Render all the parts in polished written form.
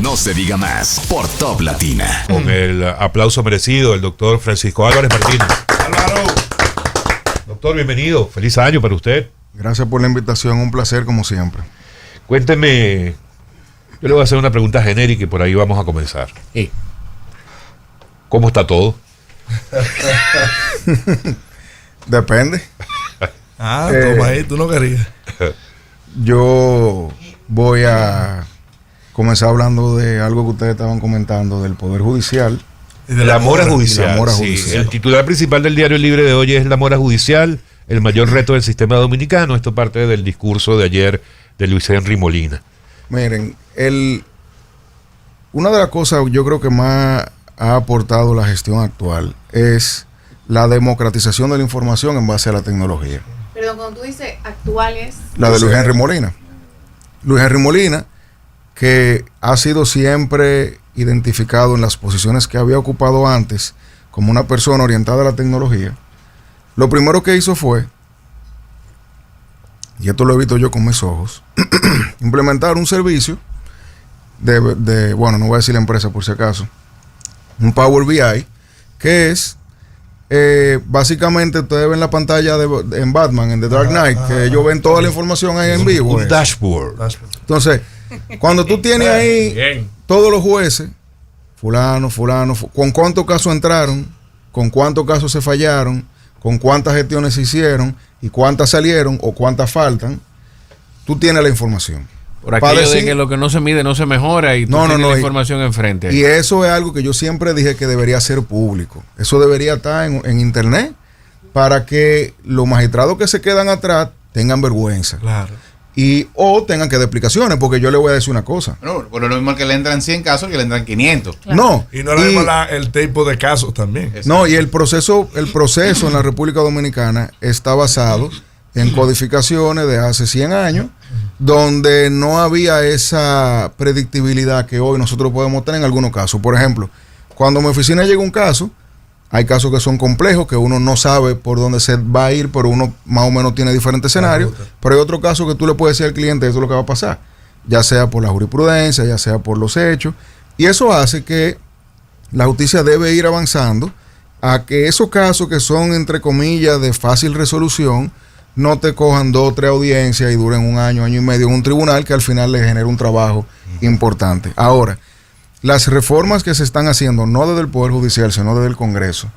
No se diga más por Top Latina. Con el aplauso merecido del doctor Francisco Álvarez Martínez. Álvaro. Doctor, bienvenido. Feliz año para usted. Gracias por la invitación, un placer como siempre. Cuénteme, yo le voy a hacer una pregunta genérica y por ahí vamos a comenzar. ¿Cómo está todo? Depende. Toma ahí, tú no querías. Yo voy a comenzar hablando de algo que ustedes estaban comentando, del Poder Judicial. Y de la mora judicial. Sí, el titular principal del Diario Libre de hoy es la mora judicial, el mayor reto del sistema dominicano. Esto parte del discurso de ayer de Luis Henry Molina. Miren, una de las cosas yo creo que más ha aportado la gestión actual es la democratización de la información en base a la tecnología. Perdón, cuando tú dices actuales... La de Luis Henry Molina. Luis Henry Molina, que ha sido siempre identificado en las posiciones que había ocupado antes como una persona orientada a la tecnología, lo primero que hizo fue, y esto lo he visto yo con mis ojos, implementar un servicio bueno, no voy a decir la empresa por si acaso, un Power BI, que es básicamente ustedes ven la pantalla en Batman, en The Dark Knight, que ellos ven toda la información ahí en vivo. Un dashboard. Entonces, cuando tú tienes ahí todos los jueces, fulano, con cuántos casos entraron, con cuántos casos se fallaron, con cuántas gestiones se hicieron y cuántas salieron o cuántas faltan, tú tienes la información. Por aquello de que lo que no se mide no se mejora y tú tienes la información enfrente. Y eso es algo que yo siempre dije que debería ser público. Eso debería estar en internet para que los magistrados que se quedan atrás tengan vergüenza. Claro. O tengan que dar explicaciones, porque yo le voy a decir una cosa. No, por lo mismo que le entran 100 casos que le entran 500. Claro. No. Y no le mismo el tipo de casos también. No, y el proceso en la República Dominicana está basado en codificaciones de hace 100 años, donde no había esa predictibilidad que hoy nosotros podemos tener en algunos casos. Por ejemplo, cuando a mi oficina llega un caso, hay casos que son complejos, que uno no sabe por dónde se va a ir, pero uno más o menos tiene diferentes escenarios. Pero hay otro caso que tú le puedes decir al cliente, eso es lo que va a pasar, ya sea por la jurisprudencia, ya sea por los hechos. Y eso hace que la justicia debe ir avanzando a que esos casos que son, entre comillas, de fácil resolución, no te cojan 2 o 3 audiencias y duren un año, año y medio en un tribunal, que al final le genera un trabajo importante. Ahora, las reformas que se están haciendo, no desde el Poder Judicial, sino desde el Congreso,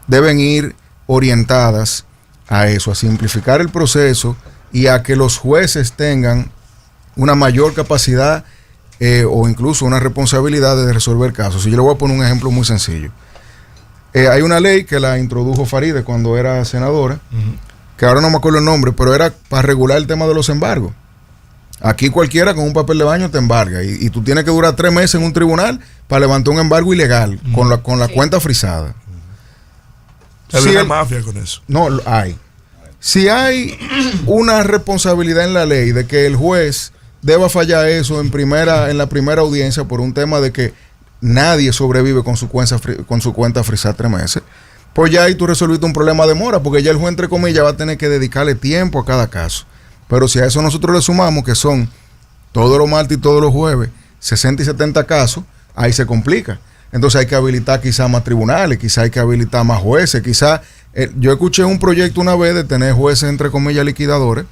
deben ir orientadas a eso, a simplificar el proceso y a que los jueces tengan una mayor capacidad o incluso una responsabilidad de resolver casos. Y yo le voy a poner un ejemplo muy sencillo. Hay una ley que la introdujo Faride cuando era senadora, que ahora no me acuerdo el nombre, pero era para regular el tema de los embargos. Aquí cualquiera con un papel de baño te embarga y tú tienes que durar 3 meses en un tribunal para levantar un embargo ilegal con la cuenta frisada. Hay una mafia con eso. No, hay. Si hay una responsabilidad en la ley de que el juez deba fallar eso en la primera audiencia por un tema de que nadie sobrevive con su cuenta frisada 3 meses, pues ya ahí tú resolviste un problema de mora, porque ya el juez, entre comillas, va a tener que dedicarle tiempo a cada caso. Pero si a eso nosotros le sumamos que son todos los martes y todos los jueves 60 y 70 casos, ahí se complica. Entonces hay que habilitar quizás más tribunales, quizás hay que habilitar más jueces, quizás... yo escuché un proyecto una vez de tener jueces, entre comillas, liquidadores,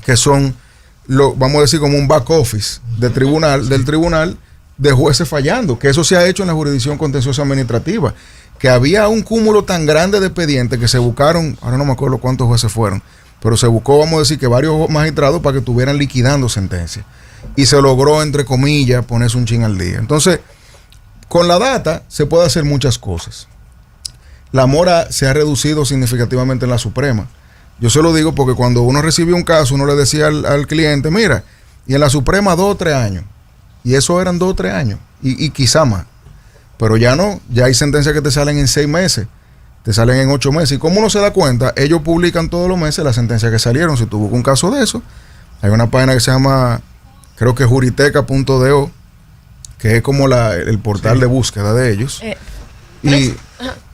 que son, vamos a decir, como un back office del tribunal de jueces fallando, que eso se ha hecho en la jurisdicción contenciosa administrativa, que había un cúmulo tan grande de expedientes que se buscaron, ahora no me acuerdo cuántos jueces fueron, pero se buscó, vamos a decir, que varios magistrados para que estuvieran liquidando sentencias. Y se logró, entre comillas, ponerse un chin al día. Entonces, con la data se puede hacer muchas cosas. La mora se ha reducido significativamente en la Suprema. Yo se lo digo porque cuando uno recibió un caso, uno le decía al cliente, mira, y en la Suprema 2 o 3 años. Y eso eran 2 o 3 años. Y quizá más. Pero ya no, ya hay sentencias que te salen en 6 meses. Te salen en 8 meses. Y como uno se da cuenta, ellos publican todos los meses las sentencias que salieron. Si tú buscas un caso de eso, hay una página que se llama, creo que juriteca.do, que es como el portal de búsqueda de ellos.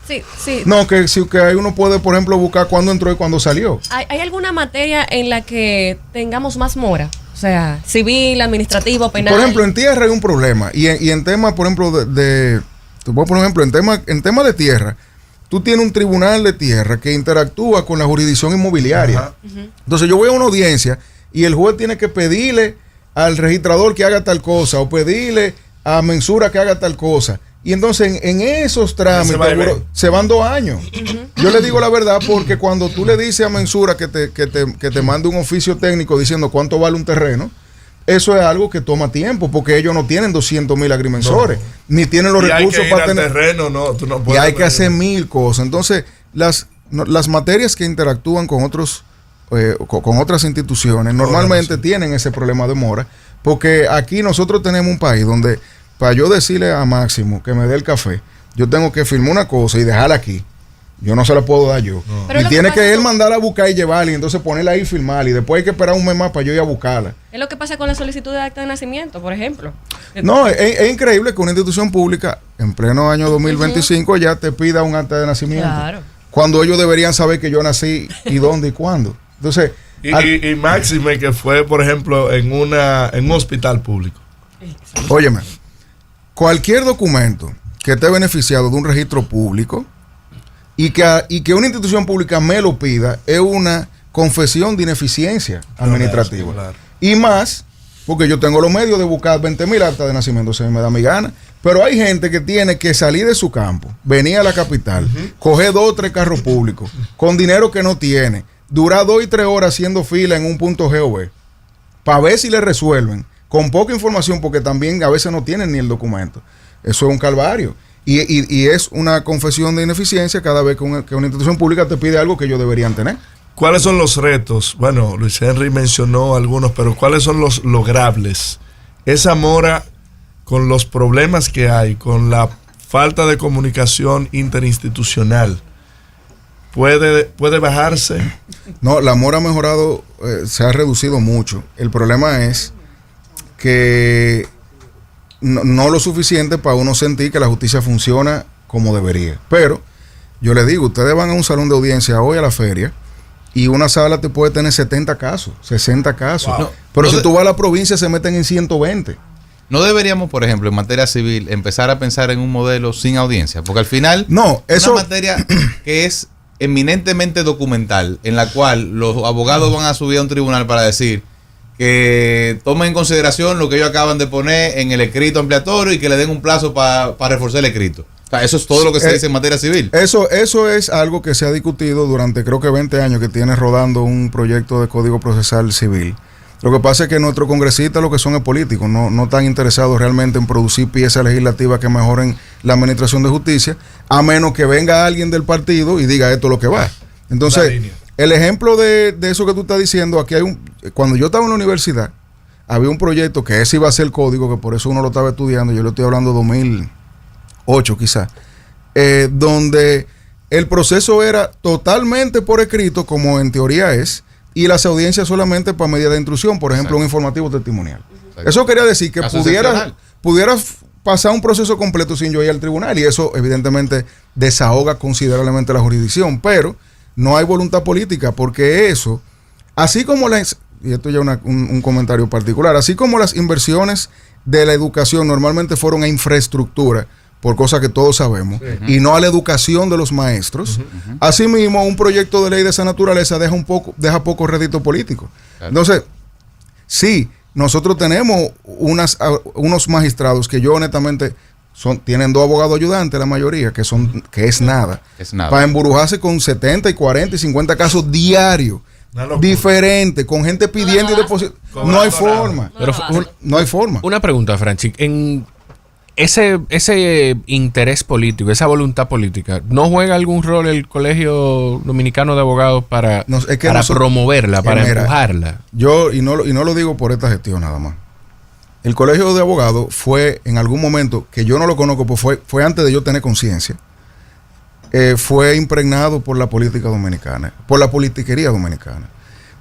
Sí, sí. No, que ahí uno puede, por ejemplo, buscar cuándo entró y cuándo salió. ¿Hay alguna materia en la que tengamos más mora? O sea, civil, administrativo, penal. Por ejemplo, en tierra hay un problema. Y en temas, por ejemplo, te voy a poner un ejemplo, en tema de tierra, tú tienes un tribunal de tierra que interactúa con la jurisdicción inmobiliaria. Entonces yo voy a una audiencia y el juez tiene que pedirle al registrador que haga tal cosa o pedirle a Mensura que haga tal cosa. Y entonces en esos trámites se van 2 años. Yo le digo la verdad porque cuando tú le dices a Mensura que te mande un oficio técnico diciendo cuánto vale un terreno, eso es algo que toma tiempo porque ellos no tienen 200,000 agrimensores, ni tienen los recursos para tener terreno, tú no puedes. Y hay que hacer 1000 cosas. Entonces, las materias que interactúan con otras instituciones normalmente tienen ese problema de mora, porque aquí nosotros tenemos un país donde para yo decirle a Máximo que me dé el café, yo tengo que firmar una cosa y dejarla aquí. Yo no se la puedo dar yo. No. Y tiene que él mandarla a buscar y llevarla y entonces ponerla ahí y firmarla. Y después hay que esperar un mes más para yo ir a buscarla. Es lo que pasa con la solicitud de acta de nacimiento, por ejemplo. No, es increíble que una institución pública en pleno año 2025 ya te pida un acta de nacimiento. Claro. Cuando ellos deberían saber que yo nací y dónde y cuándo. Entonces, y máxime que fue, por ejemplo, en un hospital público. Óyeme, cualquier documento que esté beneficiado de un registro público y que una institución pública me lo pida es una confesión de ineficiencia administrativa. Claro. Y más, porque yo tengo los medios de buscar 20,000 actas de nacimiento, se me da mi gana. Pero hay gente que tiene que salir de su campo, venir a la capital, coger 2 o 3 carros públicos, con dinero que no tiene, durar 2 y 3 horas haciendo fila en un punto GOV, para ver si le resuelven, con poca información, porque también a veces no tienen ni el documento. Eso es un calvario. Y es una confesión de ineficiencia cada vez que una institución pública te pide algo que ellos deberían tener. ¿Cuáles son los retos? Bueno, Luis Henry mencionó algunos, pero ¿cuáles son los logrables? Esa mora, con los problemas que hay, con la falta de comunicación interinstitucional, ¿puede bajarse? No, la mora ha mejorado, se ha reducido mucho. El problema es que no lo suficiente para uno sentir que la justicia funciona como debería. Pero yo le digo, ustedes van a un salón de audiencia hoy a la feria y una sala te puede tener 70 casos, 60 casos. Wow. Pero si tú vas a la provincia se meten en 120. ¿No deberíamos, por ejemplo, en materia civil, empezar a pensar en un modelo sin audiencia? Porque al final, eso, una materia que es eminentemente documental, en la cual los abogados van a subir a un tribunal para decir que tomen en consideración lo que ellos acaban de poner en el escrito ampliatorio y que le den un plazo para reforzar el escrito. O sea, eso es todo lo que se dice en materia civil. Eso es algo que se ha discutido durante creo que 20 años que tiene rodando un proyecto de Código Procesal Civil. Lo que pasa es que nuestros congresistas lo que son es políticos, no están interesados realmente en producir piezas legislativas que mejoren la administración de justicia, a menos que venga alguien del partido y diga esto es lo que va. Entonces, el ejemplo de eso que tú estás diciendo, aquí cuando yo estaba en la universidad, había un proyecto que ese iba a ser el código, que por eso uno lo estaba estudiando, yo lo estoy hablando de 2008 quizás, donde el proceso era totalmente por escrito, como en teoría es, y las audiencias solamente para medida de intrusión, por ejemplo, un informativo testimonial. Eso quería decir que pudiera pasar un proceso completo sin yo ir al tribunal, y eso evidentemente desahoga considerablemente la jurisdicción, pero no hay voluntad política, porque eso, así como y esto ya es un comentario particular, así como las inversiones de la educación normalmente fueron a infraestructura, por cosas que todos sabemos, y no a la educación de los maestros, asimismo un proyecto de ley de esa naturaleza deja poco rédito político. Claro. Entonces, sí, nosotros tenemos unos magistrados que yo honestamente tienen 2 abogados ayudantes, la mayoría, que es nada. Para emburujarse con 70 y 40 y 50 casos diarios, diferentes, con gente pidiendo y depositando. No hay forma. Pero no hay forma. Una pregunta, Franchi. En ese interés político, esa voluntad política, ¿no juega algún rol el Colegio Dominicano de Abogados para promoverla, para empujarla? Yo, y no lo digo por esta gestión nada más. El Colegio de Abogados fue en algún momento, que yo no lo conozco, pues fue antes de yo tener conciencia, fue impregnado por la política dominicana, por la politiquería dominicana.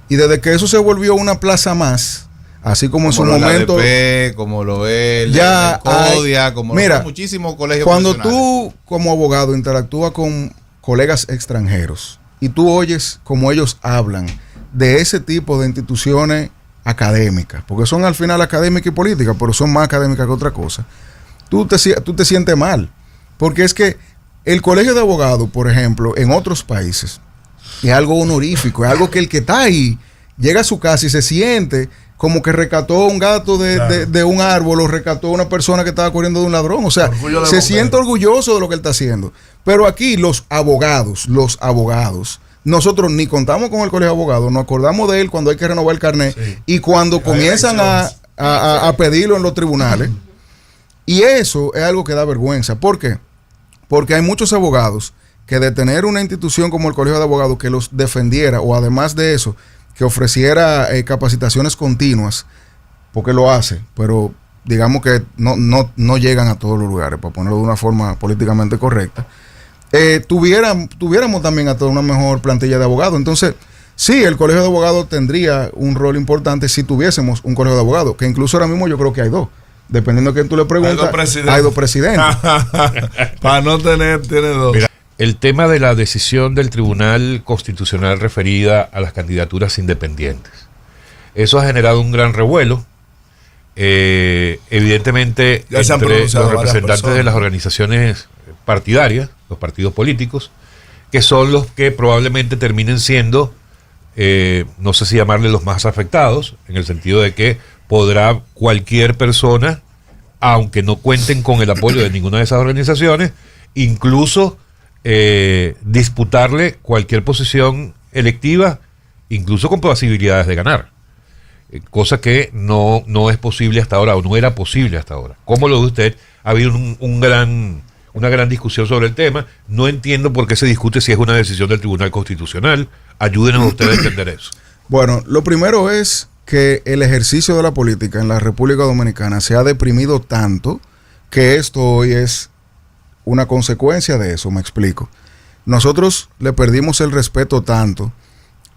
Y desde que eso se volvió una plaza más, Así como en su momento. ADP, como lo es ya CODIA, como mira, muchísimos colegios. Cuando tú, como abogado, interactúas con colegas extranjeros y tú oyes cómo ellos hablan de ese tipo de instituciones académicas, porque son al final académicas y políticas, pero son más académicas que otra cosa, tú te sientes mal. Porque es que el colegio de abogados, por ejemplo, en otros países, es algo honorífico, es algo que el que está ahí llega a su casa y se siente como que rescató un gato de un árbol o rescató una persona que estaba corriendo de un ladrón. O sea, se siente orgulloso de lo que él está haciendo. Pero aquí los abogados, nosotros ni contamos con el colegio de abogados, nos acordamos de él cuando hay que renovar el carnet y cuando comienzan a pedirlo en los tribunales. Y eso es algo que da vergüenza. ¿Por qué? Porque hay muchos abogados que de tener una institución como el colegio de abogados que los defendiera o además de eso, que ofreciera capacitaciones continuas, porque lo hace, pero digamos que no llegan a todos los lugares, para ponerlo de una forma políticamente correcta, tuviéramos también a toda una mejor plantilla de abogados. Entonces, sí, el colegio de abogados tendría un rol importante si tuviésemos un colegio de abogados, que incluso ahora mismo yo creo que hay dos. Dependiendo de quién tú le preguntas, hay dos presidentes. Para no tiene dos. Mira, el tema de la decisión del Tribunal Constitucional referida a las candidaturas independientes. Eso ha generado un gran revuelo. Evidentemente, entre los representantes de las organizaciones partidarias, los partidos políticos, que son los que probablemente terminen siendo, no sé si llamarle los más afectados, en el sentido de que podrá cualquier persona, aunque no cuenten con el apoyo de ninguna de esas organizaciones, incluso disputarle cualquier posición electiva, incluso con posibilidades de ganar. Cosa que no es posible hasta ahora, o no era posible hasta ahora. ¿Cómo lo ve usted? Ha habido una gran discusión sobre el tema. No entiendo por qué se discute si es una decisión del Tribunal Constitucional. Ayúdenos a ustedes a entender eso. Bueno, lo primero es que el ejercicio de la política en la República Dominicana se ha deprimido tanto que esto hoy es una consecuencia de eso. Me explico. Nosotros le perdimos el respeto tanto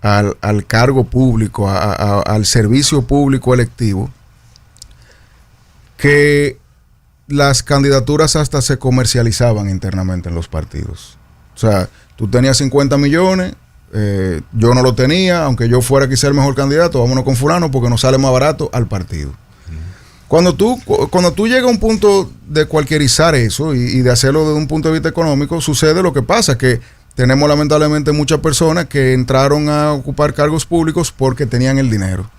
al cargo público, al servicio público electivo, que las candidaturas hasta se comercializaban internamente en los partidos. O sea, tú tenías 50 millones, yo no lo tenía, aunque yo fuera quizá el mejor candidato, vámonos con fulano porque nos sale más barato al partido. Cuando tú llegas a un punto de cualquierizar eso y de hacerlo desde un punto de vista económico, sucede lo que pasa, que tenemos lamentablemente muchas personas que entraron a ocupar cargos públicos porque tenían el dinero.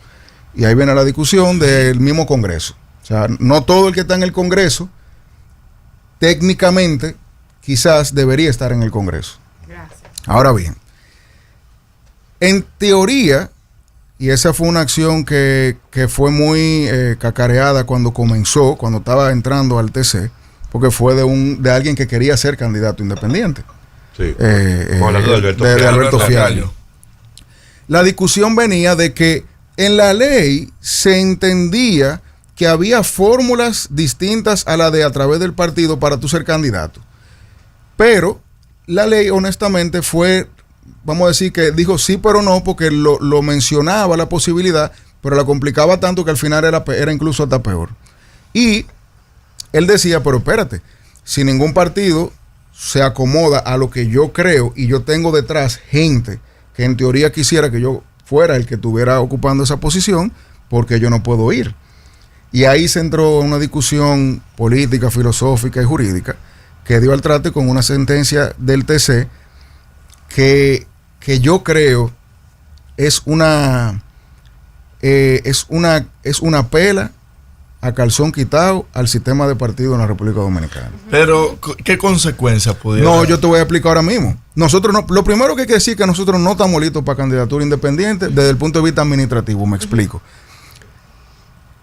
Y ahí viene la discusión del mismo Congreso. O sea, no todo el que está en el Congreso, técnicamente, quizás debería estar en el Congreso. Gracias. Ahora bien, en teoría, y esa fue una acción que fue muy cacareada cuando estaba entrando al TC, porque fue de alguien que quería ser candidato independiente. Sí. De Alberto Fiallo. La discusión venía de que en la ley se entendía que había fórmulas distintas a la de a través del partido para tú ser candidato. Pero la ley honestamente fue, vamos a decir que dijo sí pero no, porque lo mencionaba la posibilidad, pero la complicaba tanto que al final era incluso hasta peor. Y él decía, pero espérate, si ningún partido se acomoda a lo que yo creo y yo tengo detrás gente que en teoría quisiera que yo fuera el que estuviera ocupando esa posición, porque yo no puedo ir. Y ahí se entró una discusión política, filosófica y jurídica que dio al traste con una sentencia del TC que yo creo es una pela a calzón quitado al sistema de partido en la República Dominicana. Pero, ¿qué consecuencias pudiera? No, yo te voy a explicar ahora mismo. Nosotros no, lo primero que hay que decir es que nosotros no estamos listos para candidatura independiente desde el punto de vista administrativo, me explico.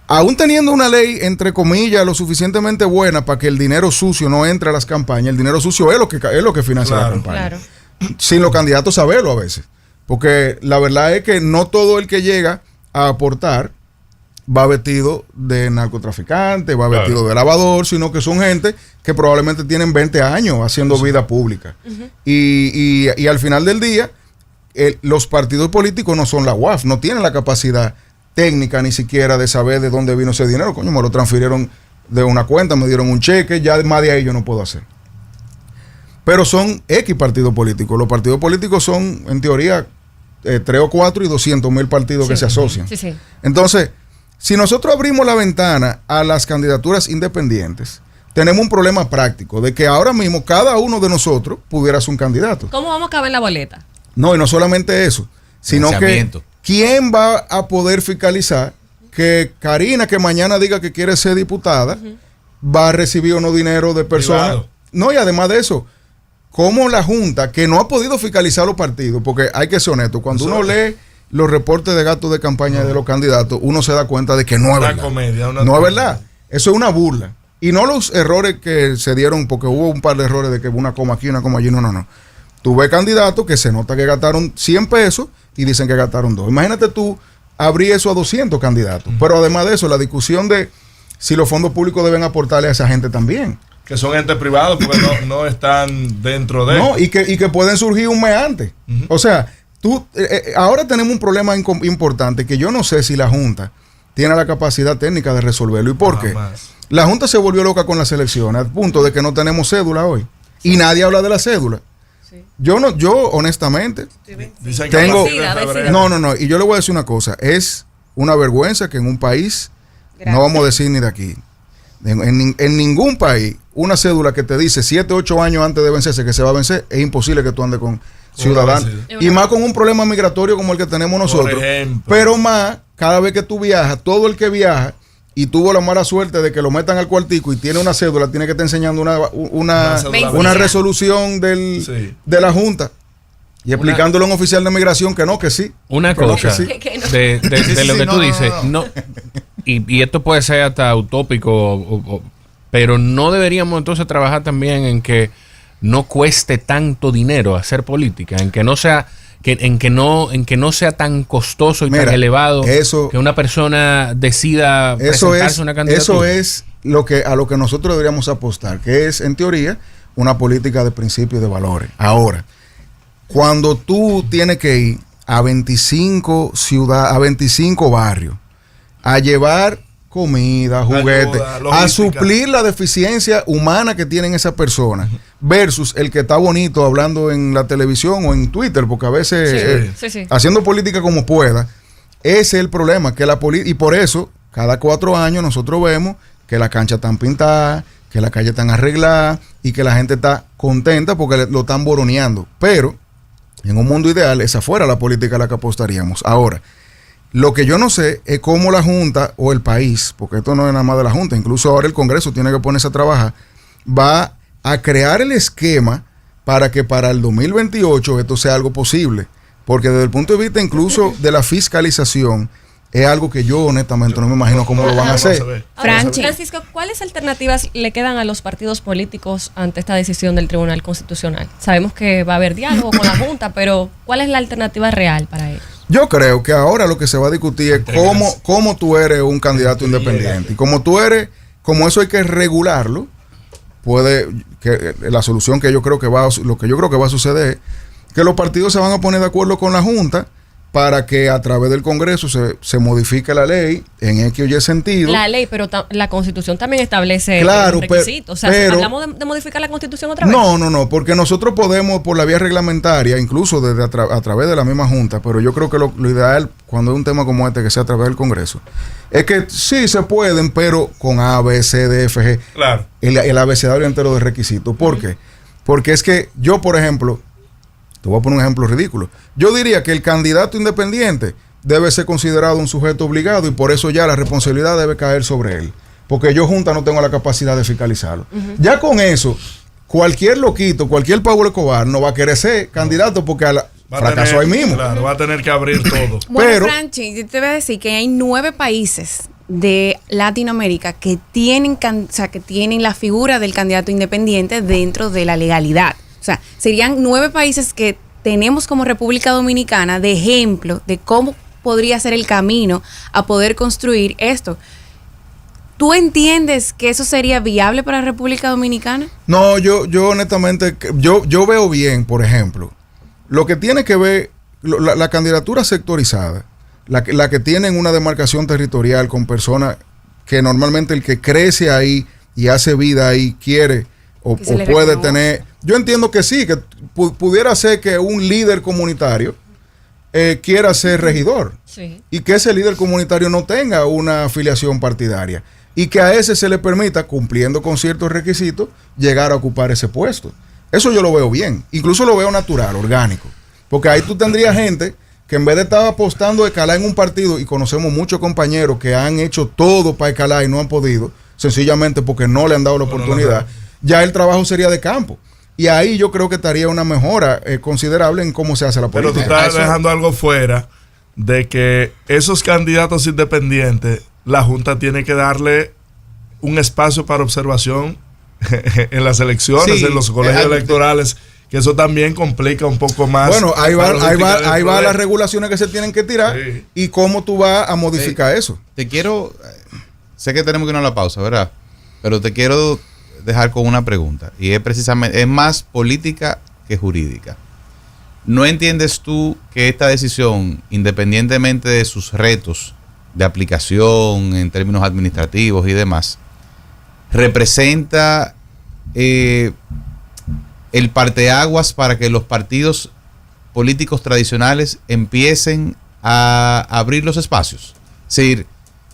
Aún teniendo una ley, entre comillas, lo suficientemente buena para que el dinero sucio no entre a las campañas, el dinero sucio es lo que financia la campaña. Claro. Sin los candidatos saberlo a veces. Porque la verdad es que no todo el que llega a aportar va vestido de narcotraficante, va vestido de lavador, sino que son gente que probablemente tienen 20 años haciendo vida pública. Y al final del día, los partidos políticos no son la UAF, no tienen la capacidad técnica ni siquiera de saber de dónde vino ese dinero. Coño, me lo transfirieron de una cuenta, me dieron un cheque, ya más de ahí yo no puedo hacer. Pero son X partidos políticos. Los partidos políticos son, en teoría, 3 o 4 y 200,000 partidos que se asocian. Sí, sí. Entonces, si nosotros abrimos la ventana a las candidaturas independientes, tenemos un problema práctico de que ahora mismo cada uno de nosotros pudiera ser un candidato. ¿Cómo vamos a caber en la boleta? No, y no solamente eso, sino que ¿quién va a poder fiscalizar que Karina, que mañana diga que quiere ser diputada, va a recibir unos dinero de personas? Privado. No, y además de eso, ¿cómo la Junta, que no ha podido fiscalizar los partidos, porque hay que ser honesto, cuando uno lee los reportes de gastos de campaña de los candidatos, uno se da cuenta de que no es verdad. No es verdad. Eso es una burla. Y no los errores que se dieron, porque hubo un par de errores de que una coma aquí, una coma allí. No. Tú ves candidatos que se nota que gastaron 100 pesos y dicen que gastaron 2. Imagínate tú abrir eso a 200 candidatos. Pero además de eso, la discusión de si los fondos públicos deben aportarle a esa gente también. Que son entes privados porque no están dentro de... No, y que pueden surgir un mes antes. O sea, ahora tenemos un problema importante que yo no sé si la Junta tiene la capacidad técnica de resolverlo. ¿Y por qué? La Junta se volvió loca con las elecciones, al punto de que no tenemos cédula hoy. Y nadie habla de la cédula. Sí. Yo honestamente, tengo... No, y yo le voy a decir una cosa. Es una vergüenza que en un país, no vamos a decir ni de aquí, en ningún país, una cédula que te dice 7, 8 años antes de vencerse que se va a vencer, es imposible que tú andes con ciudadanos. Y más con un problema migratorio como el que tenemos nosotros. Pero más, cada vez que tú viajas, todo el que viaja y tuvo la mala suerte de que lo metan al cuartico y tiene una cédula, tiene que estar enseñando una resolución de la Junta y explicándole a un oficial de migración que no, que sí. Una cosa no, de lo que tú dices, no, y esto puede ser hasta utópico, pero no deberíamos entonces trabajar también en que no cueste tanto dinero hacer política, en que no sea en que no sea tan costoso y tan elevado que una persona decida presentarse una candidatura. Eso es a lo que nosotros deberíamos apostar, que es en teoría una política de principios y de valores. Ahora, cuando tú tienes que ir a 25 ciudades, a 25 barrios, a llevar comida, juguetes, a suplir la deficiencia humana que tienen esas personas, versus el que está bonito hablando en la televisión o en Twitter, porque a veces haciendo política como pueda, ese es el problema, que y por eso cada 4 años nosotros vemos que las canchas están pintadas, que las calles están arregladas y que la gente está contenta porque lo están boroneando. Pero en un mundo ideal, esa fuera la política a la que apostaríamos. Ahora, lo que yo no sé es cómo la Junta o el país, porque esto no es nada más de la Junta, incluso ahora el Congreso tiene que ponerse a trabajar, va a crear el esquema para que para el 2028 esto sea algo posible. Porque desde el punto de vista incluso de la fiscalización, es algo que yo honestamente no me imagino cómo lo van a hacer. Francisco, ¿cuáles alternativas le quedan a los partidos políticos ante esta decisión del Tribunal Constitucional? Sabemos que va a haber diálogo con la Junta, pero ¿cuál es la alternativa real para ellos? Yo creo que ahora lo que se va a discutir es cómo tú eres un candidato independiente. Y como eso hay que regularlo, la solución que yo creo que va a suceder es que los partidos se van a poner de acuerdo con la Junta para que a través del Congreso se modifique la ley en X o Y sentido. La ley, pero la Constitución también establece requisitos. ¿Hablamos de modificar la Constitución otra vez? No, porque nosotros podemos, por la vía reglamentaria, incluso a través de la misma Junta, pero yo creo que lo ideal, cuando es un tema como este, que sea a través del Congreso, es que sí se pueden, pero con A, B, C, D, F, G. Claro. El abecedario entero de requisitos. ¿Por qué? Porque es que yo, por ejemplo, te voy a poner un ejemplo ridículo. Yo diría que el candidato independiente debe ser considerado un sujeto obligado y por eso ya la responsabilidad debe caer sobre él. Porque yo Junta no tengo la capacidad de fiscalizarlo. Ya con eso, cualquier loquito, cualquier Pablo Escobar no va a querer ser candidato porque fracasó ahí mismo. Claro, va a tener que abrir todo. Bueno, Franchi, yo te voy a decir que hay 9 países de Latinoamérica que tienen la figura del candidato independiente dentro de la legalidad. O sea, serían 9 países que tenemos como República Dominicana de ejemplo de cómo podría ser el camino a poder construir esto. ¿Tú entiendes que eso sería viable para la República Dominicana? No, yo honestamente, yo veo bien, por ejemplo, lo que tiene que ver, la candidatura sectorizada, la que tienen una demarcación territorial con personas que normalmente el que crece ahí y hace vida ahí quiere o puede tener. Yo entiendo que sí, que pudiera ser que un líder comunitario quiera ser regidor, sí, y que ese líder comunitario no tenga una afiliación partidaria y que a ese se le permita, cumpliendo con ciertos requisitos, llegar a ocupar ese puesto. Eso yo lo veo bien, incluso lo veo natural, orgánico, porque ahí tú tendrías gente que en vez de estar apostando a escalar en un partido, y conocemos muchos compañeros que han hecho todo para escalar y no han podido, sencillamente porque no le han dado la oportunidad, ya el trabajo sería de campo. Y ahí yo creo que estaría una mejora considerable en cómo se hace la política. Pero tú estás dejando algo fuera de que esos candidatos independientes, la Junta tiene que darle un espacio para observación en las elecciones, sí, en los colegios electorales, que eso también complica un poco más. Bueno, ahí va las regulaciones que se tienen que tirar, sí, y cómo tú vas a modificar eso. Sé que tenemos que ir a la pausa, ¿verdad? Pero te quiero dejar con una pregunta, y es precisamente, es más política que jurídica. ¿No entiendes tú que esta decisión, independientemente de sus retos de aplicación en términos administrativos y demás, representa el parteaguas para que los partidos políticos tradicionales empiecen a abrir los espacios? Es decir,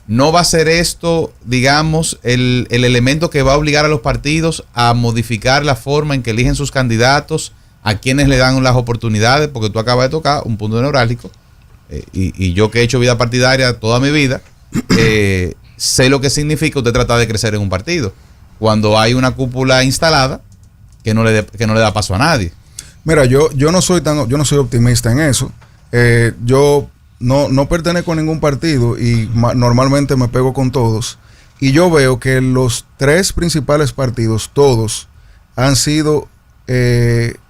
¿no va a ser esto, digamos, el elemento que va a obligar a los partidos a modificar la forma en que eligen sus candidatos, a quienes le dan las oportunidades? Porque tú acabas de tocar un punto neurálgico, y yo que he hecho vida partidaria toda mi vida, sé lo que significa usted tratar de crecer en un partido cuando hay una cúpula instalada que no le da paso a nadie. Mira, yo no soy optimista en eso. Yo no pertenezco a ningún partido y normalmente me pego con todos. Y yo veo que los 3 principales partidos, todos, han sido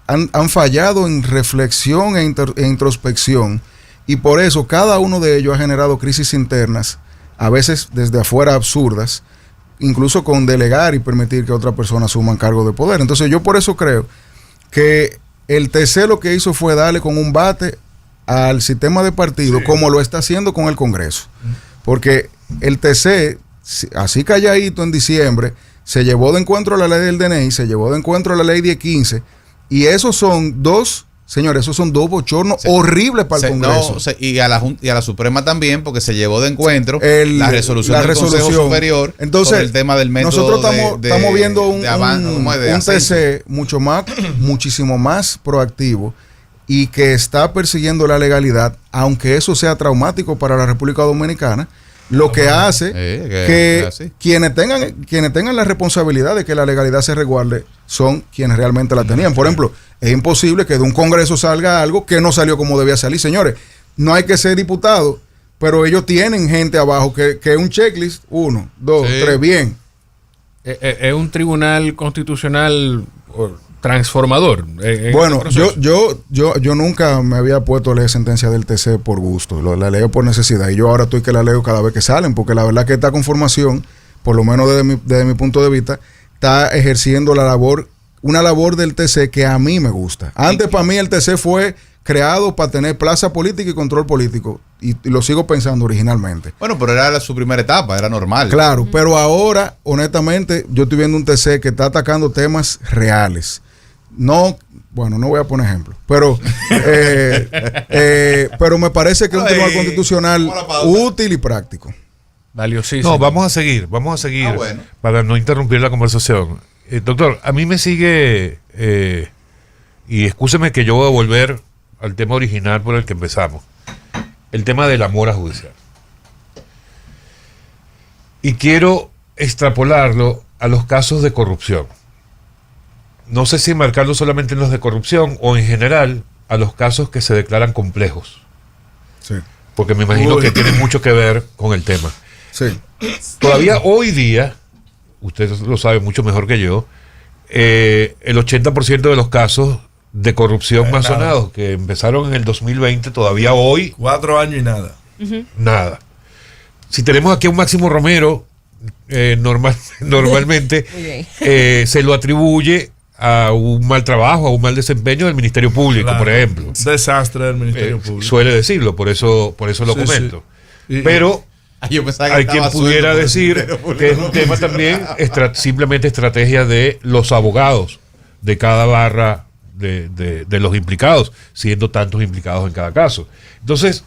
han fallado en reflexión e introspección, y por eso cada uno de ellos ha generado crisis internas, a veces desde afuera absurdas, incluso con delegar y permitir que otras personas suman cargo de poder. Entonces yo por eso creo que el TC lo que hizo fue darle con un bate al sistema de partido, sí, como lo está haciendo con el Congreso. Porque el TC, así calladito en diciembre, se llevó de encuentro a la ley del DNI, se llevó de encuentro a la ley 1015, y esos son dos bochornos horribles para el Congreso. Y a la Suprema también, porque se llevó de encuentro la resolución del Consejo Superior. Entonces, sobre el tema del método. Nosotros estamos viendo un TC muchísimo más proactivo y que está persiguiendo la legalidad, aunque eso sea traumático para la República Dominicana, lo que hace que quienes tengan la responsabilidad de que la legalidad se resguarde son quienes realmente la tenían. Por ejemplo, es imposible que de un Congreso salga algo que no salió como debía salir. Señores, no hay que ser diputado, pero ellos tienen gente abajo que es un checklist, 1, 2, 3, bien. Es un tribunal constitucional transformador. Bueno, yo nunca me había puesto a leer sentencia del TC por gusto, la leo por necesidad, y yo ahora estoy que la leo cada vez que salen, porque la verdad que esta conformación, por lo menos desde mi punto de vista, está ejerciendo una labor del TC que a mí me gusta. Antes para mí el TC fue creado para tener plaza política y control político, y lo sigo pensando originalmente. Bueno, pero era su primera etapa, era normal. Claro, pero ahora, honestamente, yo estoy viendo un TC que está atacando temas reales. No voy a poner ejemplos, pero me parece que es un tribunal constitucional útil y práctico. Valiosísimo. No, vamos a seguir bueno, para no interrumpir la conversación. Doctor, a mí me sigue, y excúseme que yo voy a volver al tema original por el que empezamos, el tema de la mora judicial. Y quiero extrapolarlo a los casos de corrupción. No sé si marcarlo solamente en los de corrupción o en general a los casos que se declaran complejos. Sí. Porque me imagino que tienen mucho que ver con el tema. Sí. Todavía hoy día, usted lo sabe mucho mejor que yo, el 80% de los casos de corrupción más sonados que empezaron en el 2020, todavía hoy... 4 años y nada. Nada. Si tenemos aquí a un Máximo Romero, normalmente se lo atribuye a un mal trabajo, a un mal desempeño del Ministerio Público, por ejemplo. Desastre del Ministerio Público. Suele decirlo, por eso lo comento. Sí. Pero hay quien pudiera decir que es un tema también simplemente estrategia de los abogados de cada barra de los implicados, siendo tantos implicados en cada caso. Entonces,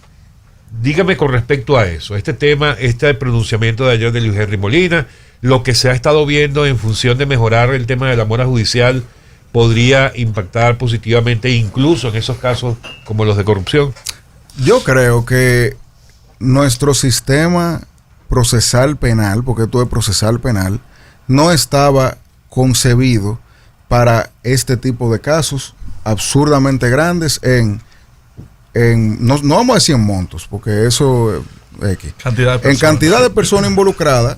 dígame con respecto a eso, este tema, este pronunciamiento de ayer de Luis Henry Molina, lo que se ha estado viendo en función de mejorar el tema de la mora judicial, ¿podría impactar positivamente incluso en esos casos como los de corrupción? Yo creo que nuestro sistema procesal penal, porque esto es procesal penal, no estaba concebido para este tipo de casos absurdamente grandes no vamos a decir en montos, porque eso en cantidad de personas involucradas,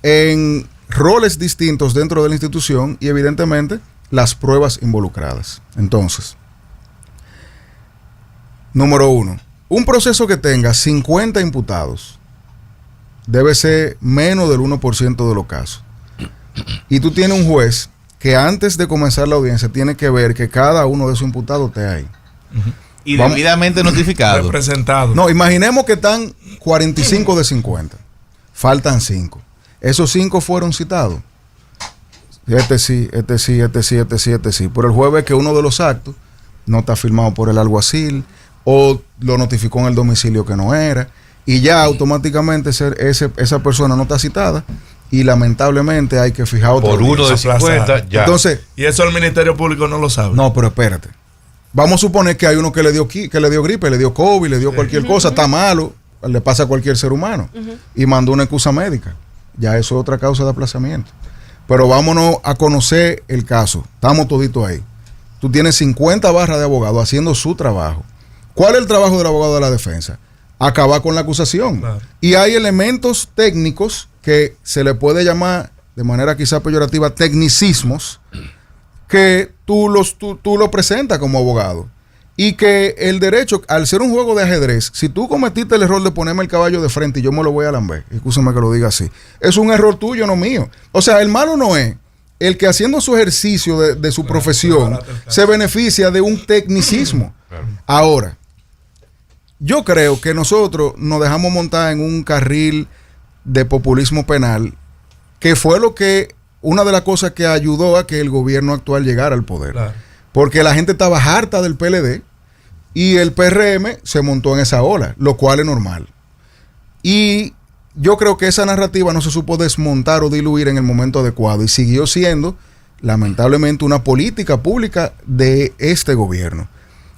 en roles distintos dentro de la institución y evidentemente las pruebas involucradas. Entonces, número 1, un proceso que tenga 50 imputados debe ser menos del 1% de los casos. Y tú tienes un juez que antes de comenzar la audiencia tiene que ver que cada uno de esos imputados esté ahí. Y debidamente notificado. Representado. No, imaginemos que están 45 de 50. Faltan 5. Esos 5 fueron citados. Este sí. Por el jueves que uno de los actos no está firmado por el alguacil o lo notificó en el domicilio que no era y ya automáticamente esa persona no está citada y lamentablemente hay que fijar otro por uno de 50 ya. Entonces, y eso el Ministerio Público no lo sabe. No, pero espérate. Vamos a suponer que hay uno que le dio gripe, le dio COVID, le dio cualquier cosa, está malo, le pasa a cualquier ser humano y mandó una excusa médica. Ya eso es otra causa de aplazamiento. Pero vámonos a conocer el caso. Estamos toditos ahí. Tú tienes 50 barras de abogados haciendo su trabajo. ¿Cuál es el trabajo del abogado de la defensa? Acabar con la acusación. Claro. Y hay elementos técnicos que se le puede llamar de manera quizá peyorativa tecnicismos que tú lo presentas como abogado. Y que el derecho, al ser un juego de ajedrez, si tú cometiste el error de ponerme el caballo de frente y yo me lo voy a lamber, escúchame que lo diga así, es un error tuyo, no mío. O sea, el malo no es el que haciendo su ejercicio de su profesión se beneficia de un tecnicismo. Claro. Ahora, yo creo que nosotros nos dejamos montar en un carril de populismo penal, que fue una de las cosas que ayudó a que el gobierno actual llegara al poder. Claro. Porque la gente estaba harta del PLD y el PRM se montó en esa ola, lo cual es normal. Y yo creo que esa narrativa no se supo desmontar o diluir en el momento adecuado y siguió siendo, lamentablemente, una política pública de este gobierno,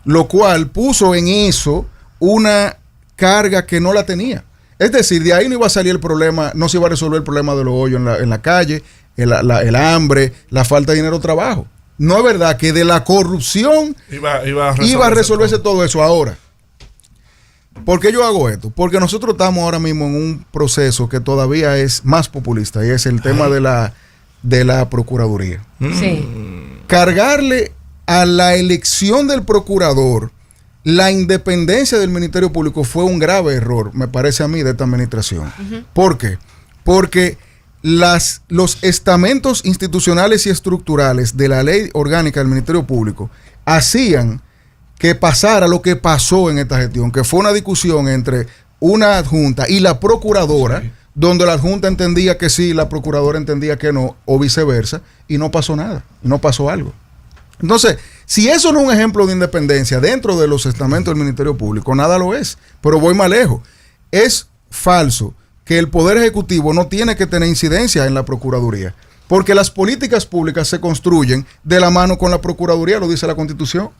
lo cual puso en eso una carga que no la tenía. Es decir, de ahí no iba a salir el problema, no se iba a resolver el problema de los hoyos en la calle, el hambre, la falta de dinero de trabajo. No es verdad que de la corrupción iba a resolverse todo eso. Ahora, ¿por qué yo hago esto? Porque nosotros estamos ahora mismo en un proceso que todavía es más populista y es el tema de la Procuraduría. Sí. Cargarle a la elección del procurador la independencia del Ministerio Público fue un grave error, me parece a mí, de esta administración. ¿Por qué? Porque los estamentos institucionales y estructurales de la ley orgánica del Ministerio Público hacían que pasara lo que pasó en esta gestión, que fue una discusión entre una adjunta y la procuradora, sí, donde la adjunta entendía que sí, la procuradora entendía que no, o viceversa, y no pasó nada, no pasó algo. Entonces, si eso no es un ejemplo de independencia dentro de los estamentos del Ministerio Público, nada lo es. Pero voy más lejos. Es falso que el Poder Ejecutivo no tiene que tener incidencia en la Procuraduría, porque las políticas públicas se construyen de la mano con la Procuraduría, lo dice la Constitución.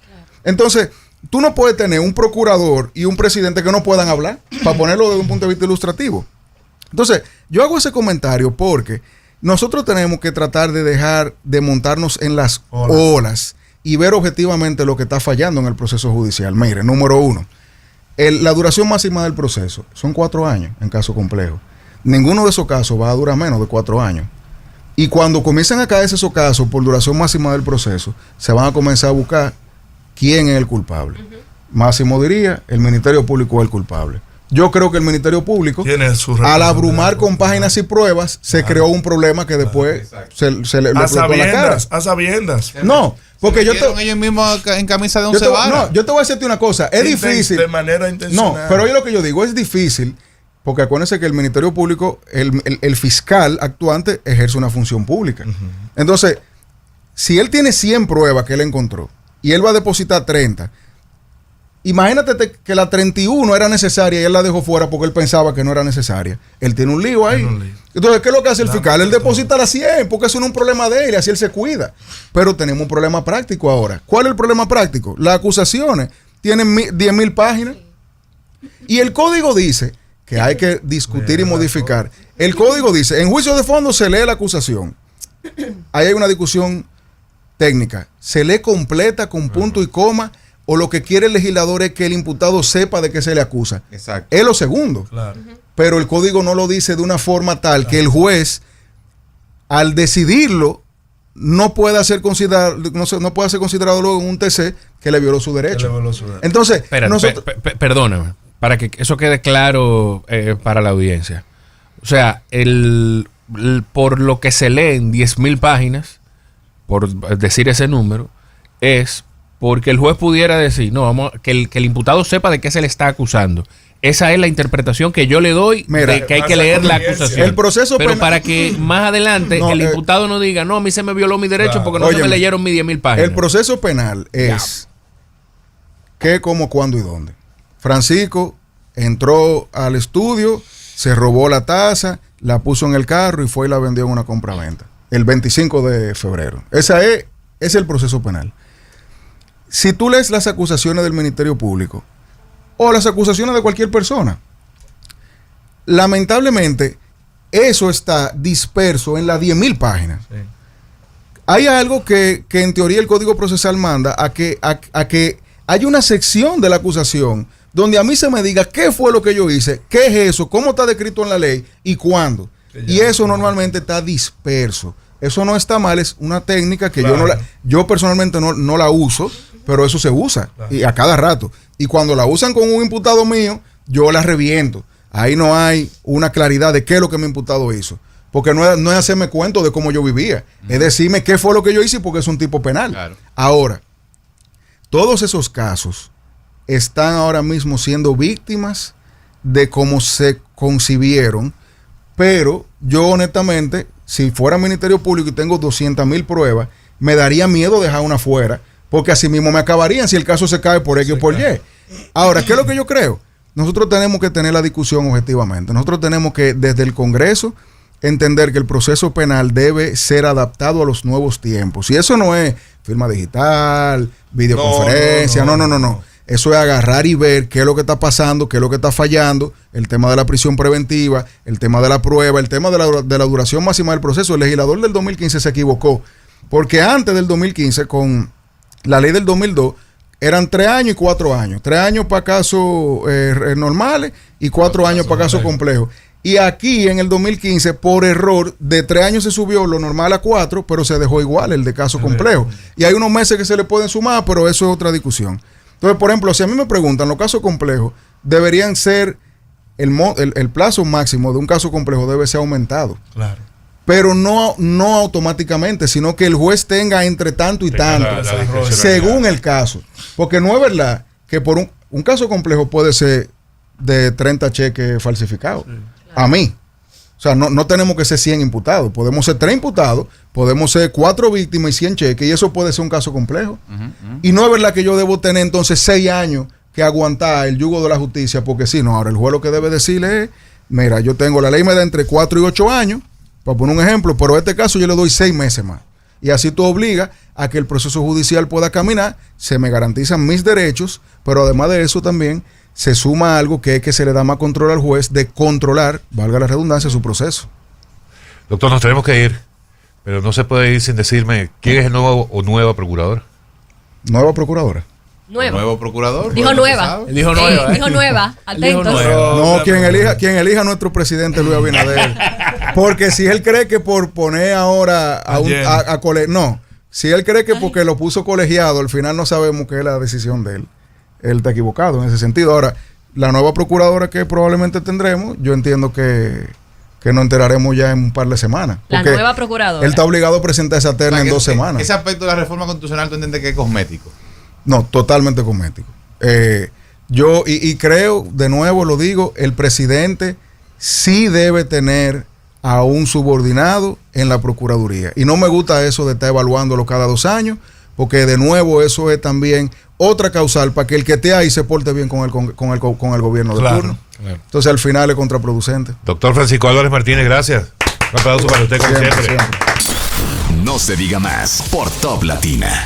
Entonces, tú no puedes tener un procurador y un presidente que no puedan hablar, para ponerlo desde un punto de vista ilustrativo. Entonces, yo hago ese comentario porque nosotros tenemos que tratar de dejar de montarnos en las olas y ver objetivamente lo que está fallando en el proceso judicial. Mire, número 1, la duración máxima del proceso son 4 años en caso complejo. Ninguno de esos casos va a durar menos de 4 años. Y cuando comiencen a caerse esos casos por duración máxima del proceso, se van a comenzar a buscar quién es el culpable. Máximo diría, el Ministerio Público es el culpable. Yo creo que el Ministerio Público, al abrumar con páginas y pruebas, se creó un problema que después se le explotó la cara. A sabiendas. No, porque ellos mismos en camisa de 11 varas. No, yo te voy a decirte una cosa. Es difícil. De manera intencional. No, pero oye lo que yo digo, es difícil. Porque acuérdense que el Ministerio Público, el fiscal actuante, ejerce una función pública. Entonces, si él tiene 100 pruebas que él encontró y él va a depositar 30, imagínate que la 31 era necesaria y él la dejó fuera porque él pensaba que no era necesaria. Él tiene un lío ahí. Entonces, ¿qué es lo que hace el fiscal? Él deposita las 100 porque eso no es un problema de él, así él se cuida. Pero tenemos un problema práctico ahora. ¿Cuál es el problema práctico? Las acusaciones tienen 10.000 páginas y el código dice que hay que discutir y modificar. El código dice, en juicio de fondo se lee la acusación. Ahí hay una discusión técnica. Se lee completa con punto y coma, o lo que quiere el legislador es que el imputado sepa de qué se le acusa. Exacto. Es lo segundo. Claro. Pero el código no lo dice de una forma tal que el juez, al decidirlo, no pueda ser considerado, no pueda ser considerado luego en un TC que le violó su derecho. Entonces, perdóname, para que eso quede claro para la audiencia. O sea, por lo que se lee en 10.000 páginas, por decir ese número, es porque el juez pudiera decir, no, que el imputado sepa de qué se le está acusando. Esa es la interpretación que yo le doy. Mira, de que hay que leer la acusación. El proceso pero para que más adelante el imputado no diga, no, a mí se me violó mi derecho porque no se me leyeron mis 10.000 páginas. El proceso penal es qué, cómo, cuándo y dónde. Francisco entró al estudio, se robó la taza, la puso en el carro y fue y la vendió en una compraventa el 25 de febrero. Ese es el proceso penal. Si tú lees las acusaciones del Ministerio Público o las acusaciones de cualquier persona, lamentablemente eso está disperso en las 10.000 páginas. Sí. Hay algo que en teoría el Código Procesal manda a que hay una sección de la acusación donde a mí se me diga qué fue lo que yo hice, qué es eso, cómo está descrito en la ley y cuándo. Y eso normalmente está disperso. Eso no está mal, es una técnica que yo personalmente no la uso, pero eso se usa y a cada rato. Y cuando la usan con un imputado mío, yo la reviento. Ahí no hay una claridad de qué es lo que mi imputado hizo. Porque no es hacerme cuento de cómo yo vivía. Es decirme qué fue lo que yo hice porque es un tipo penal. Claro. Ahora, todos esos casos están ahora mismo siendo víctimas de cómo se concibieron. Pero yo honestamente, si fuera Ministerio Público y tengo 200.000 pruebas, me daría miedo dejar una fuera. Porque así mismo me acabarían si el caso se cae por X o por Y. Ahora, ¿qué es lo que yo creo? Nosotros tenemos que tener la discusión objetivamente. Nosotros tenemos que, desde el Congreso, entender que el proceso penal debe ser adaptado a los nuevos tiempos. Y eso no es firma digital, videoconferencia, no. Eso es agarrar y ver qué es lo que está pasando, qué es lo que está fallando, el tema de la prisión preventiva, el tema de la prueba, el tema de la duración máxima del proceso. El legislador del 2015 se equivocó. Porque antes del 2015, con la ley del 2002, eran 3 años y 4 años. 3 años para casos normales y 4 años para casos complejos. Y aquí en el 2015, por error, de 3 años se subió lo normal a 4, pero se dejó igual el de caso complejo. Y hay unos meses que se le pueden sumar, pero eso es otra discusión. Entonces, por ejemplo, si a mí me preguntan, los casos complejos deberían ser, el plazo máximo de un caso complejo debe ser aumentado. Claro. Pero no automáticamente, sino que el juez tenga entre tanto y tanto, según el caso. Porque no es verdad que por un caso complejo puede ser de 30 cheques falsificados. Sí. A mí. O sea, no tenemos que ser 100 imputados. Podemos ser 3 imputados, podemos ser 4 víctimas y 100 cheques, y eso puede ser un caso complejo. Y no es verdad que yo debo tener entonces 6 años que aguantar el yugo de la justicia, porque si no, ahora el juez lo que debe decirle es, mira, yo tengo, la ley me da entre 4 y 8 años, para poner un ejemplo, pero en este caso yo le doy 6 meses más. Y así tú obligas a que el proceso judicial pueda caminar, se me garantizan mis derechos, pero además de eso también se suma algo que es que se le da más control al juez de controlar, valga la redundancia, su proceso. Doctor, nos tenemos que ir, pero no se puede ir sin decirme quién es el nuevo o nueva procuradora. Nueva procuradora. Nuevo procurador. Dijo nueva. Dijo nueva. Dijo nueva. Atentos. No, quien elija a nuestro presidente Luis Abinader. Porque si él cree que por poner ahora no. Si él cree que porque lo puso colegiado, al final no sabemos qué es la decisión de él. Él está equivocado en ese sentido. Ahora, la nueva procuradora que probablemente tendremos, yo entiendo que nos enteraremos ya en un par de semanas. La nueva procuradora. Él está obligado a presentar esa terna en 2 semanas. ¿Ese aspecto de la reforma constitucional tú entiendes que es cosmético? No, totalmente cosmético. Yo creo, de nuevo lo digo, el presidente sí debe tener a un subordinado en la Procuraduría. Y no me gusta eso de estar evaluándolo cada 2 años, porque de nuevo eso es también otra causal para que el que esté ahí se porte bien con el gobierno de turno. Claro. Entonces al final es contraproducente. Doctor Francisco Álvarez Martínez, gracias. Un aplauso para usted como siempre. No se diga más por Top Latina.